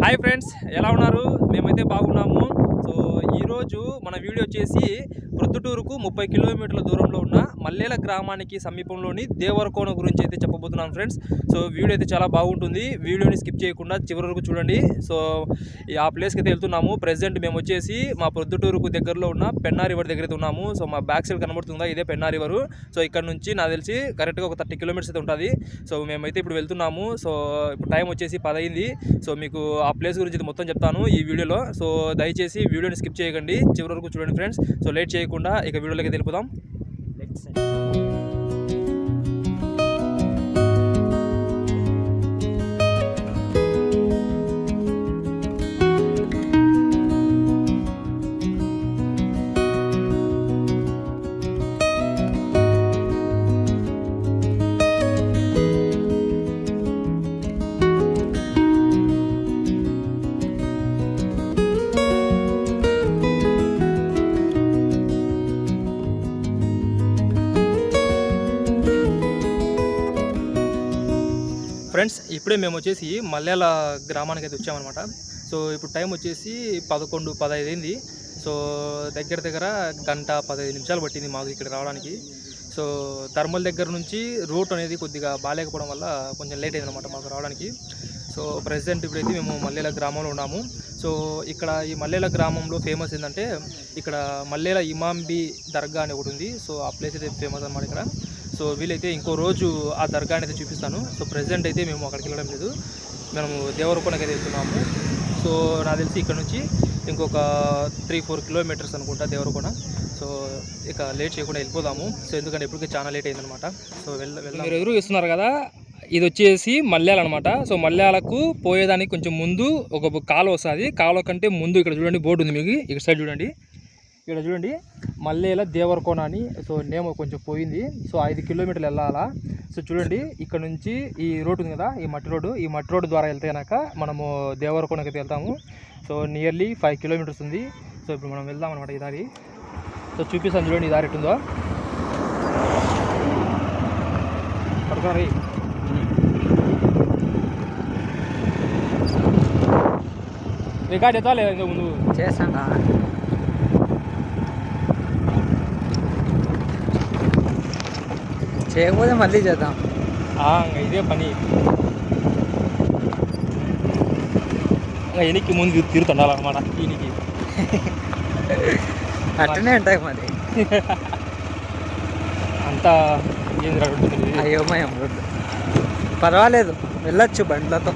Hi friends, ఎలా ఉన్నారు? మేమైతే బాగున్నాము. సో ఈరోజు మన వీడియో వచ్చేసి ప్రొద్దుటూరుకు 30 కిలోమీటర్ల దూరంలో ఉన్న మల్లేల గ్రామానికి సమీపంలోని దేవరకోన గురించి అయితే చెప్పబోతున్నాను ఫ్రెండ్స్. సో వీడియో అయితే చాలా బాగుంటుంది. వీడియోని స్కిప్ చేయకుండా చివరి వరకు చూడండి. సో ఆ ప్లేస్కి అయితే వెళ్తున్నాము. ప్రెజెంట్ మేము వచ్చేసి మా ప్రొద్దుటూరుకు దగ్గరలో ఉన్న పెన్నా రివర్ దగ్గర అయితే ఉన్నాము. సో మా బ్యాక్ సైడ్ కనబడుతుందా, ఇదే పెన్నా రివర్. సో ఇక్కడ నుంచి నాకు తెలిసి కరెక్ట్గా ఒక 30 కిలోమీటర్స్ అయితే ఉంటుంది. సో మేమైతే ఇప్పుడు వెళ్తున్నాము. సో ఇప్పుడు టైం వచ్చేసి 10 అయింది. సో మీకు ఆ ప్లేస్ గురించి మొత్తం చెప్తాను ఈ వీడియోలో. సో దయచేసి వీడియోని స్కిప్ చేయకండి, చివరి వరకు చూడండి ఫ్రెండ్స్. సో లేట్ చేయకుండా ఇక వీడియోలోకి వెళ్ళిపోదాం. ఫ్రెండ్స్, ఇప్పుడే మేము వచ్చేసి మల్లేల గ్రామానికి అయితే వచ్చామన్నమాట. సో ఇప్పుడు టైం వచ్చేసి 11:15 అయింది. సో దగ్గర గంట 15 నిమిషాలు పట్టింది మాకు ఇక్కడ రావడానికి. సో థర్మల్ దగ్గర నుంచి రూట్ అనేది కొద్దిగా బాగాలేకపోవడం వల్ల కొంచెం లేట్ అయిందన్నమాట మాకు రావడానికి. సో ప్రెసెంట్ ఇప్పుడైతే మేము మల్లేల గ్రామంలో ఉన్నాము. సో ఇక్కడ ఈ మల్లేల గ్రామంలో ఫేమస్ ఏంటంటే ఇక్కడ మల్లేల ఇమాంబి దర్గా అని ఒకటి ఉంది. సో ఆ ప్లేస్ అయితే ఫేమస్ అన్నమాట ఇక్కడ. సో వీలైతే ఇంకో రోజు ఆ దర్గా అయితే చూపిస్తాను. సో ప్రెసెంట్ అయితే మేము అక్కడికి వెళ్ళడం లేదు, మేము దేవరకొండకి అయితే వెళ్తున్నాము. సో నాకు తెలిసి ఇక్కడ నుంచి ఇంకొక 3-4 కిలోమీటర్స్ అనుకుంటా దేవరకొండ. సో ఇక లేట్ చేయకుండా వెళ్ళిపోదాము. సో ఎందుకంటే ఇప్పటికే చాలా లేట్ అయిందనమాట. సో వెళ్దాం. మీరు ఎదురు చూస్తున్నారు కదా, ఇది వచ్చేసి మల్యాల అనమాట. సో మల్యాలకు పోయేదానికి కొంచెం ముందు ఒక కాలువ వస్తుంది. కాలువ కంటే ముందు ఇక్కడ చూడండి బోర్డు ఉంది మీకు, ఇక్కడ సైడ్ చూడండి, ఇక్కడ చూడండి మల్లేల దేవరకోన అని. సో నేమ్ కొంచెం పోయింది. సో 5 కిలోమీటర్లు వెళ్ళాలా. సో చూడండి ఇక్కడ నుంచి ఈ రోడ్ ఉంది కదా, ఈ మట్టి రోడ్డు ద్వారా వెళ్తే కనుక మనము దేవరకోనకి అయితే వెళ్తాము. సో నియర్లీ 5 కిలోమీటర్స్ ఉంది. సో ఇప్పుడు మనం వెళ్దాం అనమాట ఈ దారి. సో చూపిస్తాను చూడండి ఈ దారి ఎట్టుందో. పడుకోరా రికార్డ్ ఎత్తా లేదా ఇంకా ముందు చేస్తాను. చేయకపోతే మళ్ళీ చేద్దాం. ఇదే పని. ఎనికి ముందు తిరుగుతుండాలన్నమాట ఈయనకి. అట్టనే ఉంటాయి మరి. అంతా ఏం ఉంటుంది అయోమయం రోడ్డు. పర్వాలేదు, వెళ్ళొచ్చు బండ్లతో.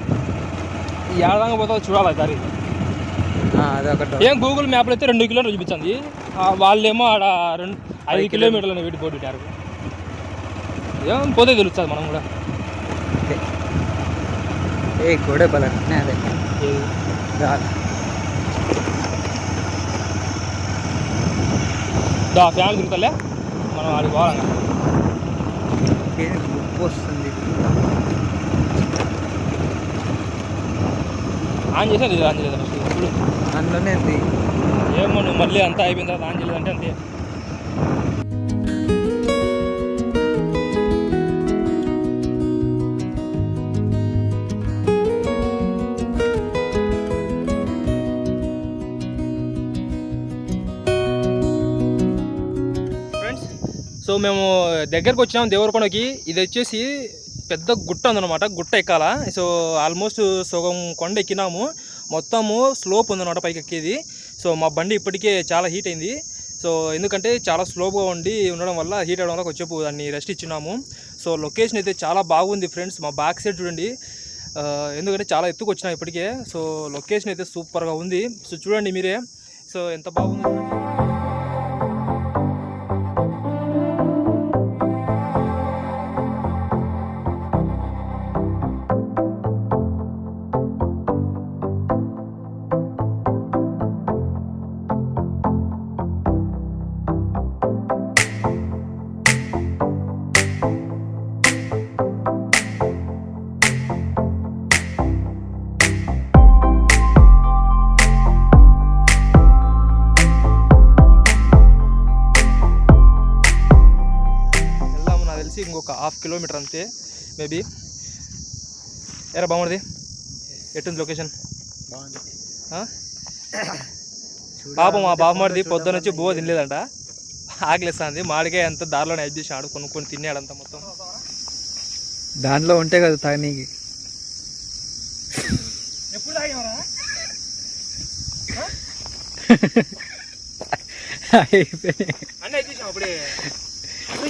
ఈ ఏడాది పోతుందో చూడాలి దారి. అదొకటి. ఏం గూగుల్ మ్యాప్లో అయితే 2 కిలోమీటర్లు చూపించింది, వాళ్ళేమో ఆడ 5 కిలోమీటర్లు వీటి బోర్డు పెట్టారు. ఏం పోతే తెలుస్తుంది మనం కూడా. ఏ గోడే బలనే అదే ఫ్యాన్ తిరుగుతలే మనం ఆడికి పోవాలంగా. ఉప్పు వస్తుంది. ఆన్ చేసా లేదు, ఆన్ చేయలేదు ఇప్పుడు అందులోనే ఏమో నువ్వు మళ్ళీ అంతా అయిపోయిన తర్వాత ఆన్ చేయలేదంటే అంతే. సో మేము దగ్గరకు వచ్చినాము దేవరకొండకి. ఇది వచ్చేసి పెద్ద గుట్ట ఉందన్నమాట, గుట్ట ఎక్కాల. సో ఆల్మోస్ట్ సగం కొండ ఎక్కినాము, మొత్తము స్లోప్ ఉందన్నమాట పైకి ఎక్కేది. సో మా బండి ఇప్పటికే చాలా హీట్ అయింది. సో ఎందుకంటే చాలా స్లోగా ఉండడం వల్ల హీట్ అవడం వల్ల కొంచెంసేపు దాన్ని రెస్ట్ ఇచ్చినాము. సో లొకేషన్ అయితే చాలా బాగుంది ఫ్రెండ్స్. మా బ్యాక్ సైడ్ చూడండి, ఎందుకంటే చాలా ఎత్తుకు వచ్చినా ఇప్పటికే. సో లొకేషన్ అయితే సూపర్గా ఉంది. సో చూడండి మీరే, సో ఎంత బాగుంది. ఇంకొక 1/2 కిలోమీటర్ అంతే మేబీ. ఎరా బాగుంది, ఎట్టుంది లొకేషన్? ఆ? పాపం మా బామ్మడిది పొద్దున నుంచి బువ్వ తినలేదంట, ఆకలిస్తుంది. మాడికాయ అంతా దారిలోనే హెల్ప్ చేసినాడు, కొనుక్కొని తిన్నాడంతా మొత్తం. దాంట్లో ఉంటే కదా తాగనీకి. ఎప్పుడు తాగేవరా? అన్నీ తెచ్చావు అప్పుడే.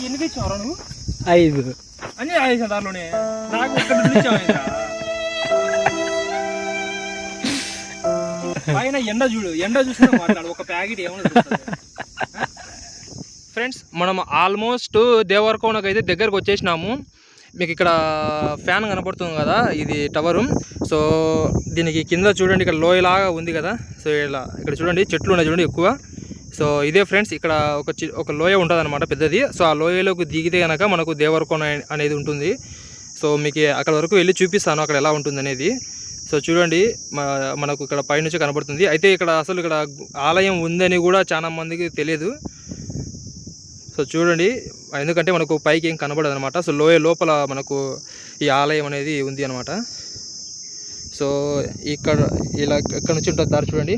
ఎన్ని తెచ్చావరా నువ్వు? 5 అన్నీ తాగేసాను దారిలోనే. నాకు ఒక్కటి పైన ఎండ చూడు, ఎండ చూసినా మాట్లాడు, ఒక ప్యాకెట్ ఏమన్నా. ఫ్రెండ్స్, మనం ఆల్మోస్ట్ దేవరకొండకు అయితే దగ్గరకు వచ్చేసినాము. మీకు ఇక్కడ ఫ్యాన్ కనపడుతుంది కదా, ఇది టవరు. సో దీనికి కింద చూడండి, ఇక్కడ లోయలాగా ఉంది కదా. సో ఇలా ఇక్కడ చూడండి, చెట్లు ఉన్నాయి చూడండి ఎక్కువ. సో ఇదే ఫ్రెండ్స్, ఇక్కడ ఒక లోయ ఉంటుంది అనమాట పెద్దది. సో ఆ లోయలోకి దిగితే కనుక మనకు దేవరకొండ అనేది ఉంటుంది. సో మీకు అక్కడ వరకు వెళ్ళి చూపిస్తాను అక్కడ ఎలా ఉంటుంది అనేది. సో చూడండి, మనకు ఇక్కడ పైనుంచి కనబడుతుంది. అయితే ఇక్కడ అసలు ఇక్కడ ఆలయం ఉందని కూడా చాలా మందికి తెలియదు. సో చూడండి, ఎందుకంటే మనకు పైకి ఏం కనబడదు అనమాట. సో లోయ లోపల మనకు ఈ ఆలయం అనేది ఉంది అనమాట. సో ఇక్కడ నుంచి ఉంటుంది దారి చూడండి.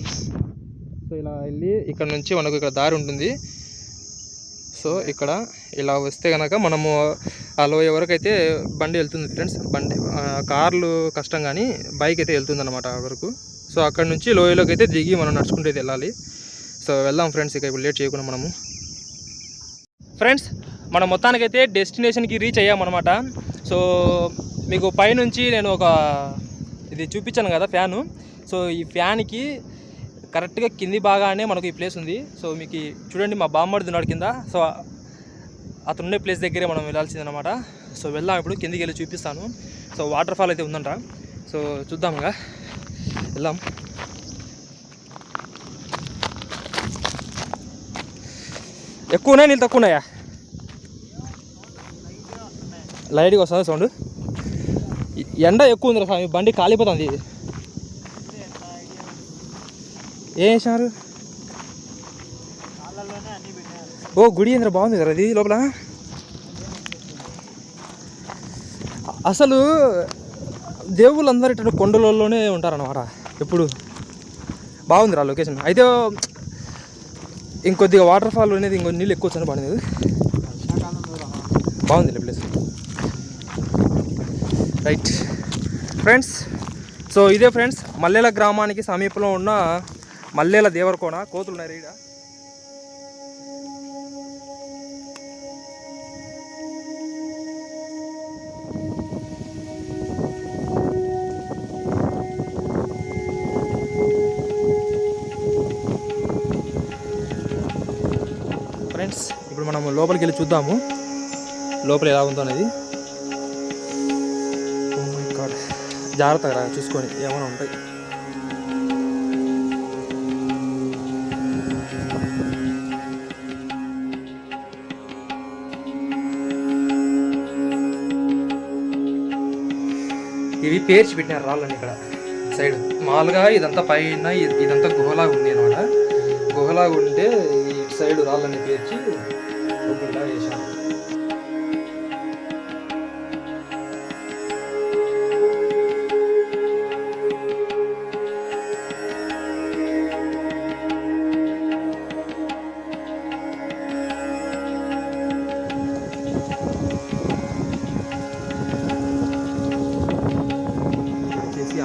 సో ఇలా వెళ్ళి ఇక్కడ నుంచి మనకు ఇక్కడ దారి ఉంటుంది. సో ఇక్కడ ఇలా వస్తే కనుక మనము ఆ లోయ వరకు అయితే బండి వెళ్తుంది ఫ్రెండ్స్. కార్లు కష్టం, కానీ బైక్ అయితే వెళ్తుంది అనమాట వరకు. సో అక్కడ నుంచి లోయలోకి అయితే దిగి మనం నడుచుకుంటే వెళ్ళాలి. సో వెళ్దాం ఫ్రెండ్స్, ఇక ఇప్పుడు లేట్ చేయకుండా మనము. ఫ్రెండ్స్, మనం మొత్తానికైతే డెస్టినేషన్కి రీచ్ అయ్యామన్నమాట. సో మీకు పైనుంచి నేను ఇది చూపించాను కదా ఫ్యాను. సో ఈ ఫ్యాన్కి కరెక్ట్గా కింది బాగానే మనకు ఈ ప్లేస్ ఉంది. సో మీకు చూడండి, మా బామ్మడిది ఉన్నాడు కింద. సో అతను ఉండే ప్లేస్ దగ్గరే మనం వెళ్ళాల్సిందనమాట. సో వెళ్దాం, ఇప్పుడు కిందికి వెళ్ళి చూపిస్తాను. సో వాటర్ ఫాల్ అయితే ఉందంట. సో చూద్దాముగా, వెళ్దాం. ఎక్కువ ఉన్నాయి, నీళ్ళు తక్కువ ఉన్నాయా? లైట్గా వస్తుంది సౌండ్. ఎండ ఎక్కువ ఉంది స్వామి, బండి కాలిపోతుంది. ఏం వేసినారు? ఓ గుడి ఏంద్ర, బాగుంది కదా అది లోపల. అసలు దేవుళ్ళందరూ ఇటు కొండలలోనే ఉంటారన్నమాట ఎప్పుడు. బాగుంది లొకేషన్ అయితే. ఇంకొద్దిగా వాటర్ ఫాల్ అనేది ఇంకొన్ని నీళ్ళు ఎక్కువ వచ్చాను, బాగుంది బాగుంది ప్లేస్. రైట్ ఫ్రెండ్స్, సో ఇదే ఫ్రెండ్స్ మల్లెల గ్రామానికి సమీపంలో ఉన్న మల్లెల దేవరకొండ. కోతులు ఉన్నాయి ఈడ. ఫ్రెండ్స్, ఇప్పుడు మనం లోపలికి వెళ్ళి చూద్దాము లోపల ఎలా ఉందో అనేది. ఓ మై గాడ్, జాగ్రత్తగా చూసుకొని ఏమైనా ఉంటాయి. ఇవి పేర్చి పెట్టినారు రాళ్ళని ఇక్కడ సైడ్. మామూలుగా ఇదంతా పైన ఇదంతా గుహలాగా ఉంది అనమాట. గుహలాగా ఉంటే ఈ సైడ్ రాళ్ళని పేర్చి ఒకటిలా వేసాను.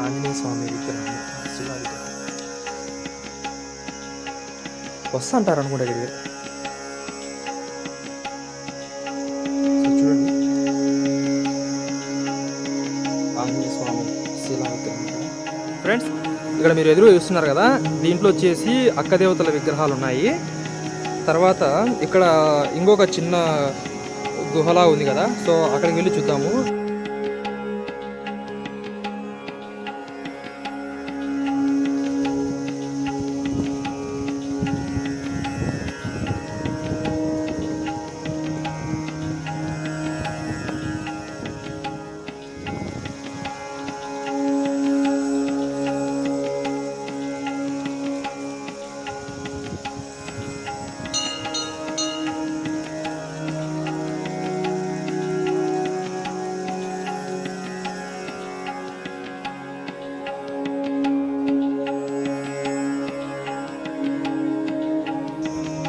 ఆంజనేయ స్వామి విగ్రహం, శిలా విగ్రహం వస్తా అంటారు అనుకుంటా ఇక్కడికి. చూడండి, ఆంజనేయ స్వామి శిలా విగ్రహం. ఫ్రెండ్స్, ఇక్కడ మీరు ఎదురు చూస్తున్నారు కదా, దీంట్లో వచ్చేసి అక్క దేవతల విగ్రహాలు ఉన్నాయి. తర్వాత ఇక్కడ ఇంకొక చిన్న గుహలా ఉంది కదా, సో అక్కడికి వెళ్ళి చూద్దాము.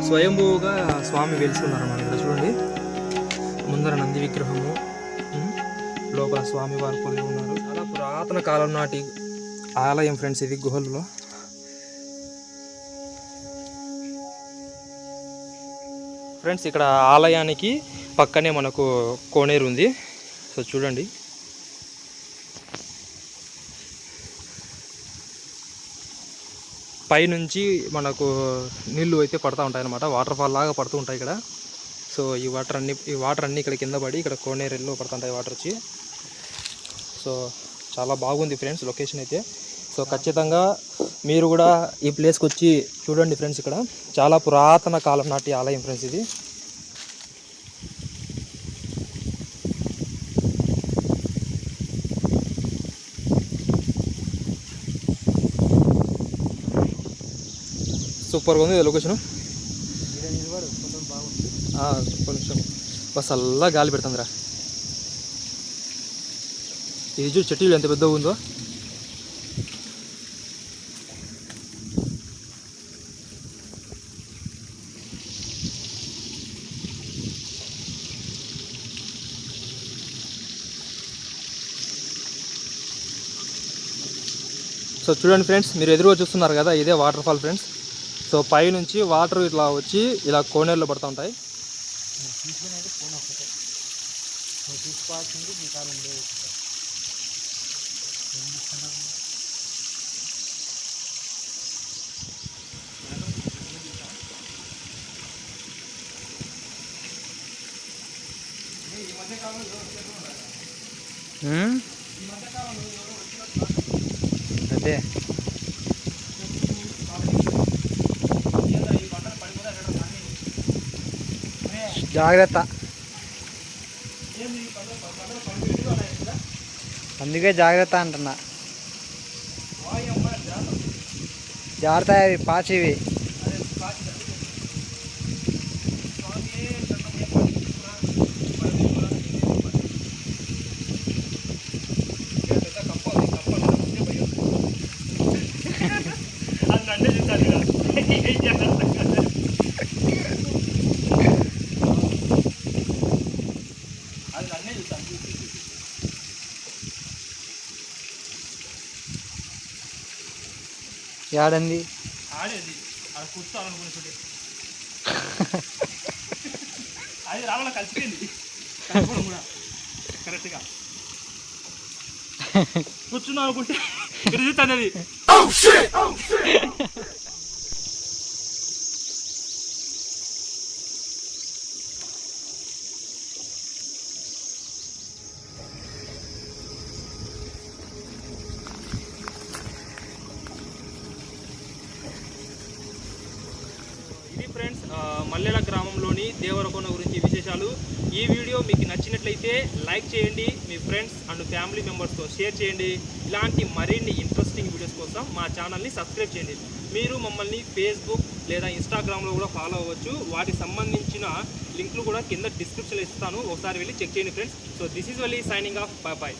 స్వయంభూగా స్వామి వెలిసున్నారు అన్నమాట. ఇక్కడ చూడండి, ముందర నంది విగ్రహము, లోపల స్వామి వారు కొలువు ఉన్నారు. చాలా పురాతన కాలం నాటి ఆలయం ఫ్రెండ్స్ ఇది, గుహల్లో. ఫ్రెండ్స్ ఇక్కడ ఆలయానికి పక్కనే మనకు కోనేరు ఉంది. సో చూడండి, పైనుంచి మనకు నీళ్ళు అయితే పడుతూ ఉంటాయి అన్నమాట. వాటర్ ఫాల్ లాగా పడుతూ ఉంటాయి ఇక్కడ. సో ఈ వాటర్ అన్నీ ఇక్కడ కింద పడి ఇక్కడ కోనేరులో పడుతుంటాయి వాటర్ వచ్చి. సో చాలా బాగుంది ఫ్రెండ్స్ లొకేషన్ అయితే. సో ఖచ్చితంగా మీరు కూడా ఈ ప్లేస్కి వచ్చి చూడండి ఫ్రెండ్స్. ఇక్కడ చాలా పురాతన కాలం నాటి ఆలయం ఫ్రెండ్స్ ఇది. సూపర్గా ఉంది లొకేషను. కొంచెం బస్ అల్లా గాలి పెడుతుందిరా. ఇది చూడు చెట్టు ఎంత పెద్దగా ఉందో. సో చూడండి ఫ్రెండ్స్, మీరు ఎదురుగా చూస్తున్నారు కదా, ఇదే వాటర్ ఫాల్ ఫ్రెండ్స్. సో పైనుంచి వాటర్ ఇట్లా వచ్చి ఇలా కోనేరులో పడుతూ ఉంటాయి. అదే జాగ్రత్త, అందుకే జాగ్రత్త అంటున్నా. జాగ్రత్త, అవి పాచివి. యాడంది ఆడేది అక్కడ కూర్చోవాలనుకునే అది రావాల కలిసిపోయింది కూడా కరెక్ట్గా కూర్చున్నాం అనుకుంటే ఇక్కడ చూస్తుంది అది. ఇది ఫ్రెండ్స్ మల్లెల గ్రామంలోని దేవరకొండ గురించి విశేషాలు. ఈ వీడియో మీకు నచ్చినట్లయితే లైక్ చేయండి, మీ ఫ్రెండ్స్ అండ్ ఫ్యామిలీ మెంబర్స్తో షేర్ చేయండి. ఇలాంటి మరిన్ని ఇంట్రెస్టింగ్ వీడియోస్ కోసం మా ఛానల్ని సబ్స్క్రైబ్ చేయండి. మీరు మమ్మల్ని ఫేస్బుక్ లేదా ఇన్స్టాగ్రామ్లో కూడా ఫాలో అవ్వచ్చు. వాటికి సంబంధించిన లింకులు కూడా కింద డిస్క్రిప్షన్లో ఇస్తాను, ఒకసారి వెళ్ళి చెక్ చేయండి friends. So this is Valli signing off. Bye bye.